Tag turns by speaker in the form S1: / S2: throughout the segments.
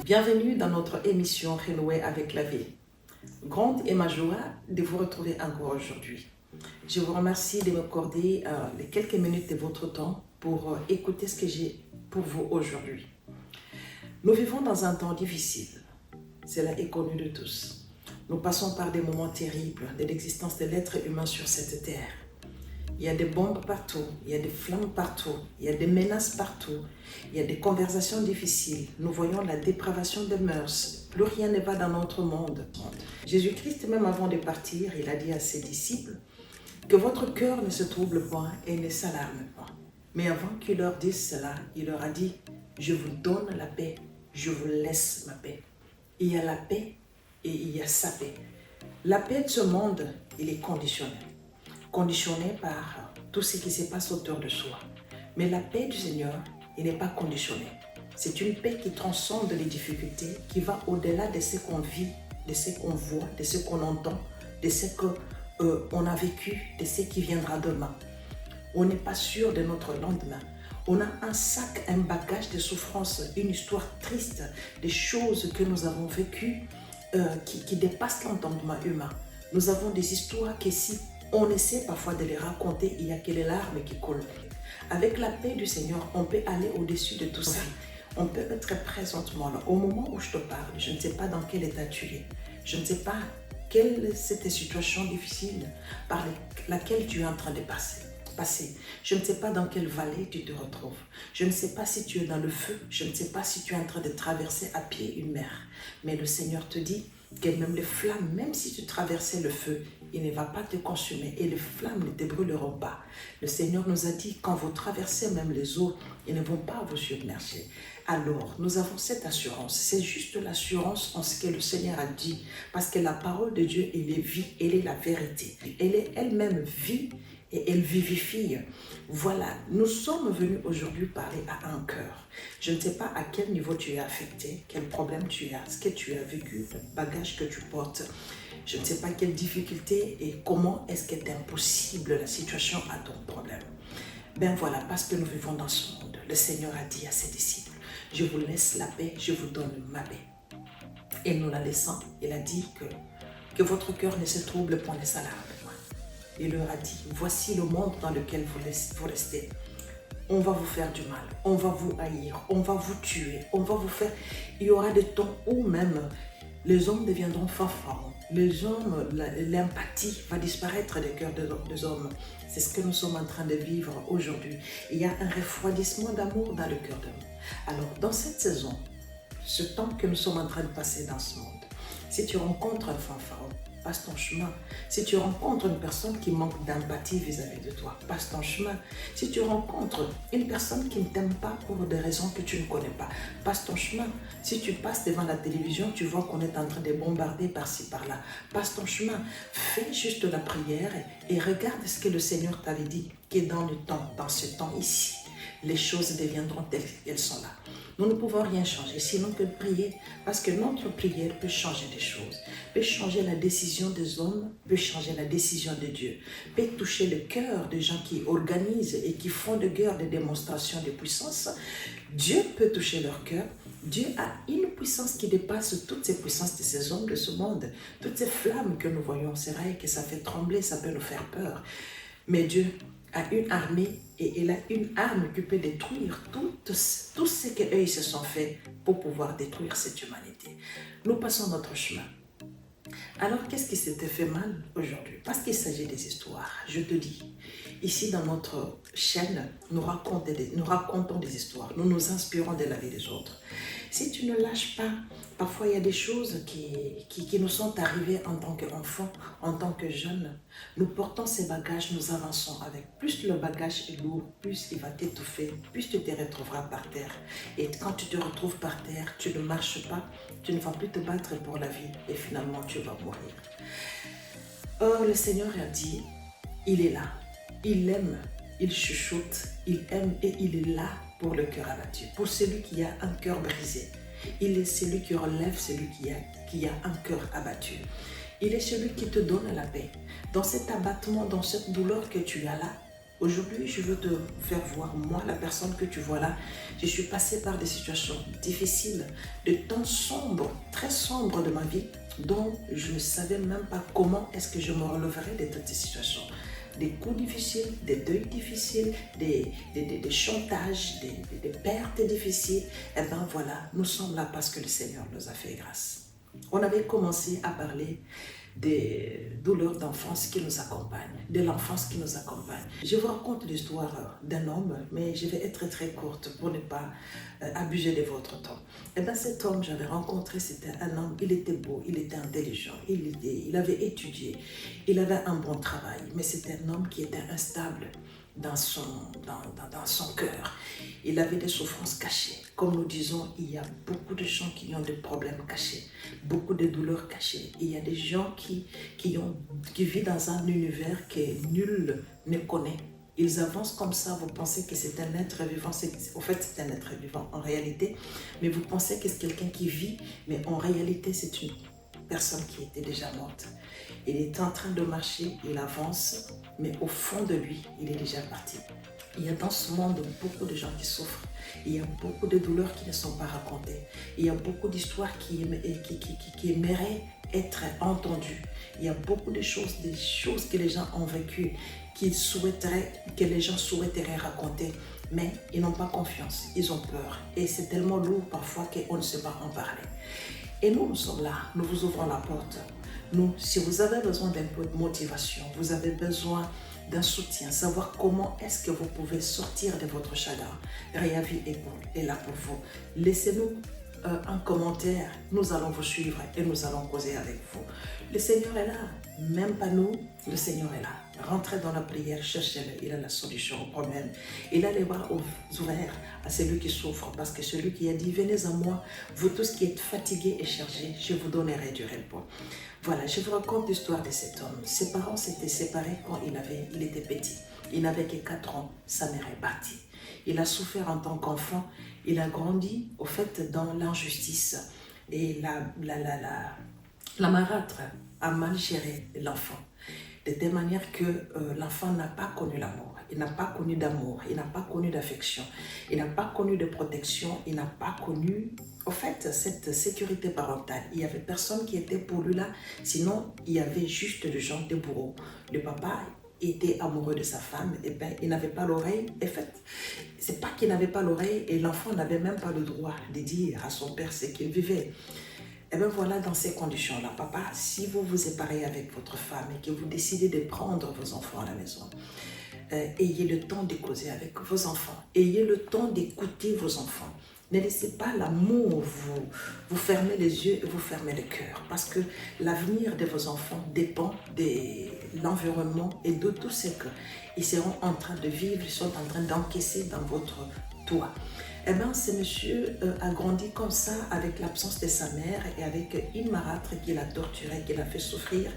S1: Bienvenue dans notre émission Renouer avec la vie. Grande est ma joie de vous retrouver encore aujourd'hui. Je vous remercie de m'accorder les quelques minutes de votre temps pour écouter ce que j'ai pour vous aujourd'hui. Nous vivons dans un temps difficile. Cela est connu de tous. Nous passons par des moments terribles de l'existence de l'être humain sur cette terre. Il y a des bombes partout, il y a des flammes partout, il y a des menaces partout, il y a des conversations difficiles. Nous voyons la dépravation des mœurs. Plus rien ne va dans notre monde. Jésus-Christ, même avant de partir, il a dit à ses disciples que votre cœur ne se trouble point et ne s'alarme pas. Mais avant qu'il leur dise cela, il leur a dit « Je vous donne la paix, je vous laisse ma paix ». Il y a la paix et il y a sa paix. La paix de ce monde, il est conditionné par tout ce qui se passe autour de soi. Mais la paix du Seigneur, il n'est pas conditionné. C'est une paix qui transcende les difficultés, qui va au-delà de ce qu'on vit, de ce qu'on voit, de ce qu'on entend, de ce qu'on a vécu, de ce qui viendra demain. On n'est pas sûr de notre lendemain. On a un sac, un bagage de souffrances, une histoire triste, des choses que nous avons vécues qui dépassent l'entendement humain. Nous avons des histoires que si on essaie parfois de les raconter, il n'y a que les larmes qui coulent. Avec la paix du Seigneur, on peut aller au-dessus de tout ça. On peut être présentement là. Au moment où je te parle, je ne sais pas dans quel état tu es. Je ne sais pas quelle est cette situation difficile par laquelle tu es en train de passer. Je ne sais pas dans quelle vallée tu te retrouves. Je ne sais pas si tu es dans le feu. Je ne sais pas si tu es en train de traverser à pied une mer. Mais le Seigneur te dit que même les flammes, même si tu traversais le feu, il ne va pas te consumer et les flammes ne te brûleront pas. Le Seigneur nous a dit, quand vous traversez même les eaux, ils ne vont pas vous submerger. Alors, nous avons cette assurance. C'est juste l'assurance en ce que le Seigneur a dit. Parce que la parole de Dieu, elle est vie, elle est la vérité. Elle est elle-même vie et elle vivifie. Voilà, nous sommes venus aujourd'hui parler à un cœur. Je ne sais pas à quel niveau tu es affecté, quel problème tu as, ce que tu as vécu, le bagage que tu portes. Je ne sais pas quelle difficulté et comment est-ce qu'est impossible la situation à ton problème. Ben voilà, parce que nous vivons dans ce monde, le Seigneur a dit à ses disciples, je vous laisse la paix, je vous donne ma paix. Et nous la laissons, il a dit que votre cœur ne se trouble point, ne s'alarme point. Il leur a dit, voici le monde dans lequel vous restez. On va vous faire du mal, on va vous haïr, on va vous tuer, on va vous faire... Il y aura des temps où même les hommes deviendront fanfarons. Les hommes, l'empathie va disparaître des cœurs des hommes. C'est ce que nous sommes en train de vivre aujourd'hui. Il y a un refroidissement d'amour dans le cœur de l'homme. Alors, dans cette saison, ce temps que nous sommes en train de passer dans ce monde, si tu rencontres un fanfaron, passe ton chemin. Si tu rencontres une personne qui manque d'empathie vis-à-vis de toi, passe ton chemin. Si tu rencontres une personne qui ne t'aime pas pour des raisons que tu ne connais pas, passe ton chemin. Si tu passes devant la télévision, tu vois qu'on est en train de bombarder par-ci, par-là, passe ton chemin. Fais juste la prière et regarde ce que le Seigneur t'avait dit, que dans le temps, dans ce temps ici, les choses deviendront telles qu'elles sont là. Nous ne pouvons rien changer, sinon que prier, parce que notre prière peut changer des choses, peut changer la décision des hommes, peut changer la décision de Dieu, peut toucher le cœur des gens qui organisent et qui font de guerre des démonstrations de puissance. Dieu peut toucher leur cœur. Dieu a une puissance qui dépasse toutes ces puissances de ces hommes de ce monde. Toutes ces flammes que nous voyons, c'est vrai que ça fait trembler, ça peut nous faire peur. Mais Dieu a une armée et il a une arme qui peut détruire tout ce qu'eux se sont fait pour pouvoir détruire cette humanité. Nous passons notre chemin. Alors, qu'est-ce qui s'était fait mal aujourd'hui? Parce qu'il s'agit des histoires. Je te dis, ici dans notre chaîne, nous racontons des histoires. Nous nous inspirons de la vie des autres. Si tu ne lâches pas, parfois il y a des choses qui nous sont arrivées en tant qu'enfants, en tant que jeunes. Nous portons ces bagages, nous avançons avec. Plus le bagage est lourd, plus il va t'étouffer, plus tu te retrouveras par terre. Et quand tu te retrouves par terre, tu ne marches pas, tu ne vas plus te battre pour la vie et finalement tu vas mourir. Or, le Seigneur a dit, il est là, il aime, il chuchote, il aime et il est là pour le cœur abattu, pour celui qui a un cœur brisé. Il est celui qui relève celui qui a un cœur abattu. Il est celui qui te donne la paix. Dans cet abattement, dans cette douleur que tu as là, Aujourd'hui, je veux te faire voir, moi, la personne que tu vois là, je suis passée par des situations difficiles, des temps sombres, très sombres de ma vie, dont je ne savais même pas comment est-ce que je me releverais de toutes ces situations. Des coups difficiles, des deuils difficiles, des chantages, des pertes difficiles. Et bien voilà, nous sommes là parce que le Seigneur nous a fait grâce. On avait commencé à parler des douleurs d'enfance qui nous accompagnent, de l'enfance qui nous accompagne. Je vous raconte l'histoire d'un homme, mais je vais être très courte pour ne pas abuser de votre temps. Et bien cet homme, j'avais rencontré, c'était un homme, il était beau, il était intelligent, il avait étudié, il avait un bon travail, mais c'était un homme qui était instable dans son cœur. Il avait des souffrances cachées. Comme nous disons, il y a beaucoup de gens qui ont des problèmes cachés, beaucoup de douleurs cachées. Il y a des gens qui vivent dans un univers que nul ne connaît. Ils avancent comme ça, vous pensez que c'est un être vivant, en fait c'est un être vivant en réalité, mais vous pensez que c'est quelqu'un qui vit, mais en réalité c'est une personne qui était déjà morte. Il est en train de marcher, il avance, mais au fond de lui, il est déjà parti. Il y a dans ce monde beaucoup de gens qui souffrent. Il y a beaucoup de douleurs qui ne sont pas racontées. Il y a beaucoup d'histoires qui aimeraient être entendues. Il y a beaucoup de choses, des choses que les gens ont vécues, que les gens souhaiteraient raconter, mais ils n'ont pas confiance, ils ont peur. Et c'est tellement lourd parfois qu'on ne sait pas en parler. Et nous sommes là, nous vous ouvrons la porte. Nous, si vous avez besoin d'un peu de motivation, vous avez besoin d'un soutien, savoir comment est-ce que vous pouvez sortir de votre chagrin, Réavi est là pour vous. Laissez-nous un commentaire, nous allons vous suivre et nous allons causer avec vous. Le Seigneur est là, même pas nous, le Seigneur est là. Rentrez dans la prière, cherchez-le, il a la solution au problème. Il a les bras ouverts à celui qui souffre, parce que celui qui a dit, venez à moi, vous tous qui êtes fatigués et chargés, je vous donnerai du repos. Voilà, je vous raconte l'histoire de cet homme. Ses parents s'étaient séparés quand il était petit. Il n'avait que 4 ans, sa mère est partie. Il a souffert en tant qu'enfant, il a grandi au fait dans l'injustice. Et la marâtre a mal géré l'enfant. De telle manière que l'enfant n'a pas connu l'amour, il n'a pas connu d'amour, il n'a pas connu d'affection, il n'a pas connu de protection, il n'a pas connu, au fait, cette sécurité parentale. Il n'y avait personne qui était pour lui là, sinon il y avait juste le genre de bourreau. Le papa était amoureux de sa femme, et ben il n'avait pas l'oreille. En fait, c'est pas qu'il n'avait pas l'oreille, et l'enfant n'avait même pas le droit de dire à son père ce qu'il vivait. Et bien voilà, dans ces conditions-là, papa, si vous vous séparez avec votre femme et que vous décidez de prendre vos enfants à la maison, ayez le temps de causer avec vos enfants, ayez le temps d'écouter vos enfants. Ne laissez pas l'amour vous fermer les yeux et vous fermer le cœur, parce que l'avenir de vos enfants dépend de l'environnement et de tout ce qu'ils seront en train de vivre, ils sont en train d'encaisser dans votre toit. Eh bien, ce monsieur a grandi comme ça, avec l'absence de sa mère et avec une marâtre qui l'a torturé, qui l'a fait souffrir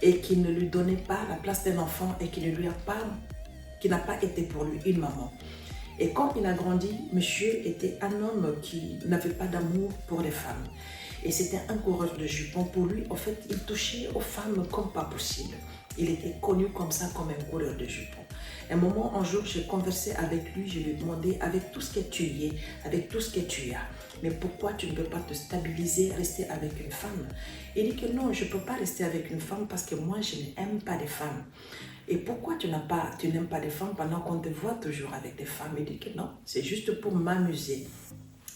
S1: et qui ne lui donnait pas la place d'un enfant et qui n'a pas été pour lui une maman. Et quand il a grandi, monsieur était un homme qui n'avait pas d'amour pour les femmes. Et c'était un coureur de jupons. Pour lui, en fait, il touchait aux femmes comme pas possible. Il était connu comme ça, comme un coureur de jupons. Un jour, j'ai conversé avec lui, je lui ai demandé, avec tout ce que tu es, avec tout ce que tu as, mais pourquoi tu ne peux pas te stabiliser, rester avec une femme? Il dit que non, je ne peux pas rester avec une femme parce que moi, je n'aime pas les femmes. Et pourquoi tu n'aimes pas les femmes pendant qu'on te voit toujours avec des femmes? Il dit que non, c'est juste pour m'amuser.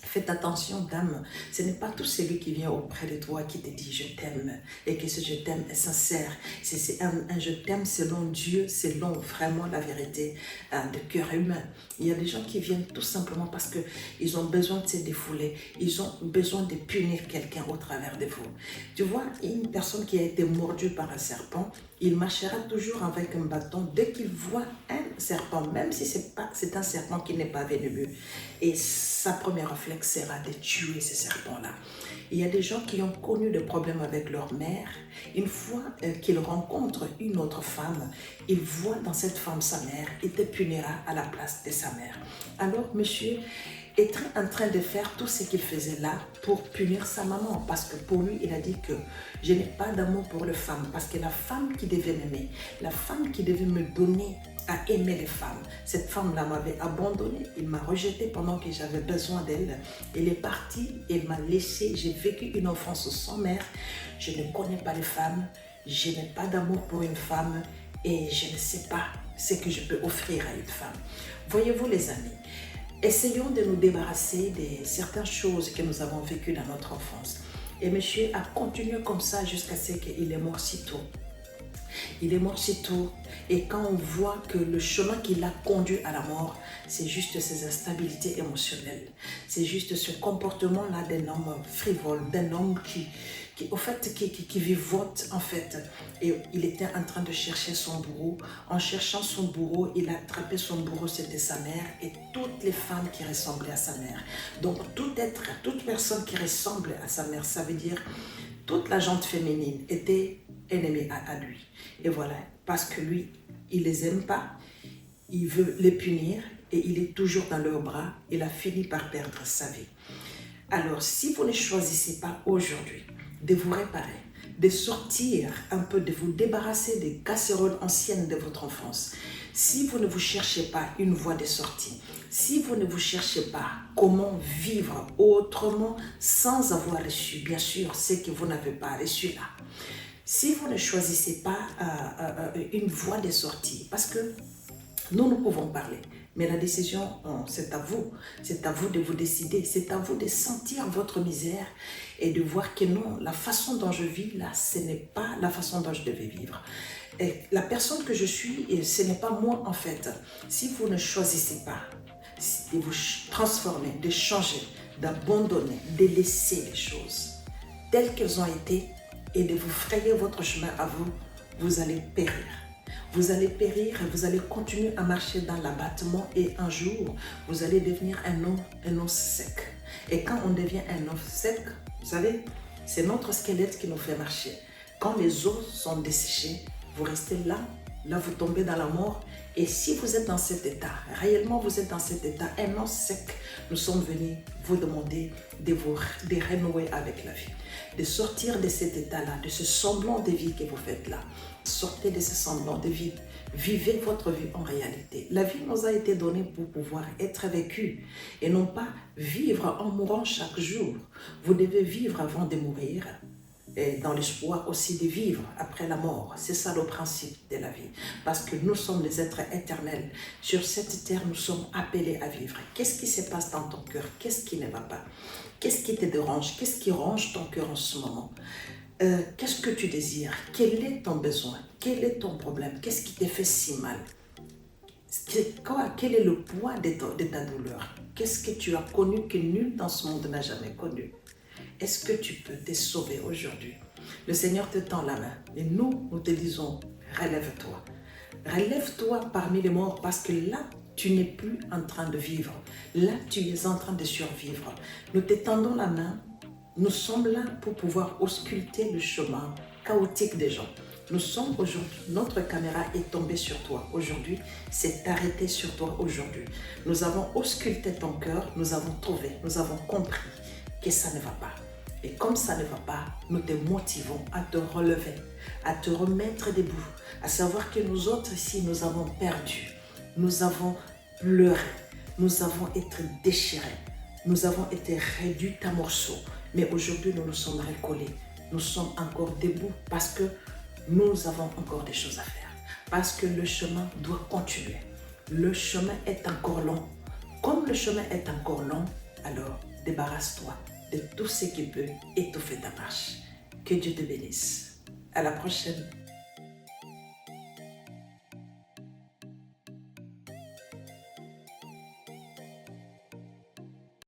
S1: Faites attention, dame, ce n'est pas tout celui qui vient auprès de toi qui te dit je t'aime et que ce je t'aime est sincère. C'est un je t'aime selon Dieu, selon vraiment la vérité de cœur humain. Il y a des gens qui viennent tout simplement parce qu'ils ont besoin de se défouler, ils ont besoin de punir quelqu'un au travers de vous. Tu vois, une personne qui a été mordue par un serpent, il marchera toujours avec un bâton dès qu'il voit un serpent, même si c'est un serpent qui n'est pas venimeux. Et sa première réflexe sera de tuer ce serpent-là. Il y a des gens qui ont connu des problèmes avec leur mère. Une fois qu'ils rencontrent une autre femme, ils voient dans cette femme sa mère et te punira à la place de sa mère. Alors, monsieur est en train de faire tout ce qu'il faisait là pour punir sa maman, parce que pour lui, il a dit que je n'ai pas d'amour pour les femmes, parce que la femme qui devait m'aimer, la femme qui devait me donner à aimer les femmes. Cette femme-là m'avait abandonnée, il m'a rejetée pendant que j'avais besoin d'elle. Il est parti, il m'a laissé, j'ai vécu une enfance sans mère. Je ne connais pas les femmes, je n'ai pas d'amour pour une femme et je ne sais pas ce que je peux offrir à une femme. Voyez-vous les amis, essayons de nous débarrasser de certaines choses que nous avons vécues dans notre enfance. Et monsieur a continué comme ça jusqu'à ce qu'il est mort si tôt. Il est mort si tôt et quand on voit que le chemin qui l'a conduit à la mort, c'est juste ses instabilités émotionnelles. C'est juste ce comportement-là d'un homme frivole, d'un homme qui vivote en fait. Et il était en train de chercher son bourreau. En cherchant son bourreau, il a attrapé son bourreau, c'était sa mère et toutes les femmes qui ressemblaient à sa mère. Donc tout être, toute personne qui ressemble à sa mère, ça veut dire toute la gente féminine était ennemie à lui. Et voilà, parce que lui, il les aime pas, il veut les punir et il est toujours dans leurs bras. Il a fini par perdre sa vie. Alors, si vous ne choisissez pas aujourd'hui de vous réparer, de sortir un peu, de vous débarrasser des casseroles anciennes de votre enfance, si vous ne vous cherchez pas une voie de sortie, si vous ne vous cherchez pas comment vivre autrement sans avoir reçu, bien sûr, ce que vous n'avez pas reçu là, si vous ne choisissez pas une voie de sortie, parce que nous pouvons parler, mais la décision, c'est à vous. C'est à vous de vous décider. C'est à vous de sentir votre misère et de voir que non, la façon dont je vis là, ce n'est pas la façon dont je devais vivre. Et la personne que je suis, ce n'est pas moi en fait. Si vous ne choisissez pas de vous transformer, de changer, d'abandonner, de laisser les choses telles qu'elles ont été, et de vous frayer votre chemin à vous, vous allez périr. Vous allez périr et vous allez continuer à marcher dans l'abattement et un jour, vous allez devenir un os sec. Et quand on devient un os sec, vous savez, c'est notre squelette qui nous fait marcher. Quand les os sont desséchés, vous restez là, vous tombez dans la mort. Et si vous êtes dans cet état, réellement vous êtes dans cet état, un os sec, nous sommes venus vous demander de renouer avec la vie, de sortir de cet état-là, de ce semblant de vie que vous faites là. Sortez de ce semblant de vie, vivez votre vie en réalité. La vie nous a été donnée pour pouvoir être vécue et non pas vivre en mourant chaque jour. Vous devez vivre avant de mourir. Et dans l'espoir aussi de vivre après la mort. C'est ça le principe de la vie. Parce que nous sommes des êtres éternels. Sur cette terre, nous sommes appelés à vivre. Qu'est-ce qui se passe dans ton cœur? Qu'est-ce qui ne va pas? Qu'est-ce qui te dérange? Qu'est-ce qui ronge ton cœur en ce moment? Qu'est-ce que tu désires? Quel est ton besoin? Quel est ton problème? Qu'est-ce qui te fait si mal? Quel est le poids de ta douleur? Qu'est-ce que tu as connu que nul dans ce monde n'a jamais connu? Est-ce que tu peux te sauver aujourd'hui? Le Seigneur te tend la main et nous te disons, relève-toi. Relève-toi parmi les morts parce que là, tu n'es plus en train de vivre. Là, tu es en train de survivre. Nous te tendons la main. Nous sommes là pour pouvoir ausculter le chemin chaotique des gens. Nous sommes aujourd'hui, notre caméra est tombée sur toi aujourd'hui, s'est arrêtée sur toi aujourd'hui. Nous avons ausculté ton cœur, nous avons trouvé, nous avons compris que ça ne va pas. Et comme ça ne va pas, nous te motivons à te relever, à te remettre debout, à savoir que nous autres ici, nous avons perdu, nous avons pleuré, nous avons été déchirés, nous avons été réduits à morceaux. Mais aujourd'hui, nous nous sommes recollés, nous sommes encore debout parce que nous avons encore des choses à faire. Parce que le chemin doit continuer. Le chemin est encore long. Comme le chemin est encore long, alors débarrasse-toi de tout ce qui peut étouffer ta marche. Que Dieu te bénisse. À la prochaine.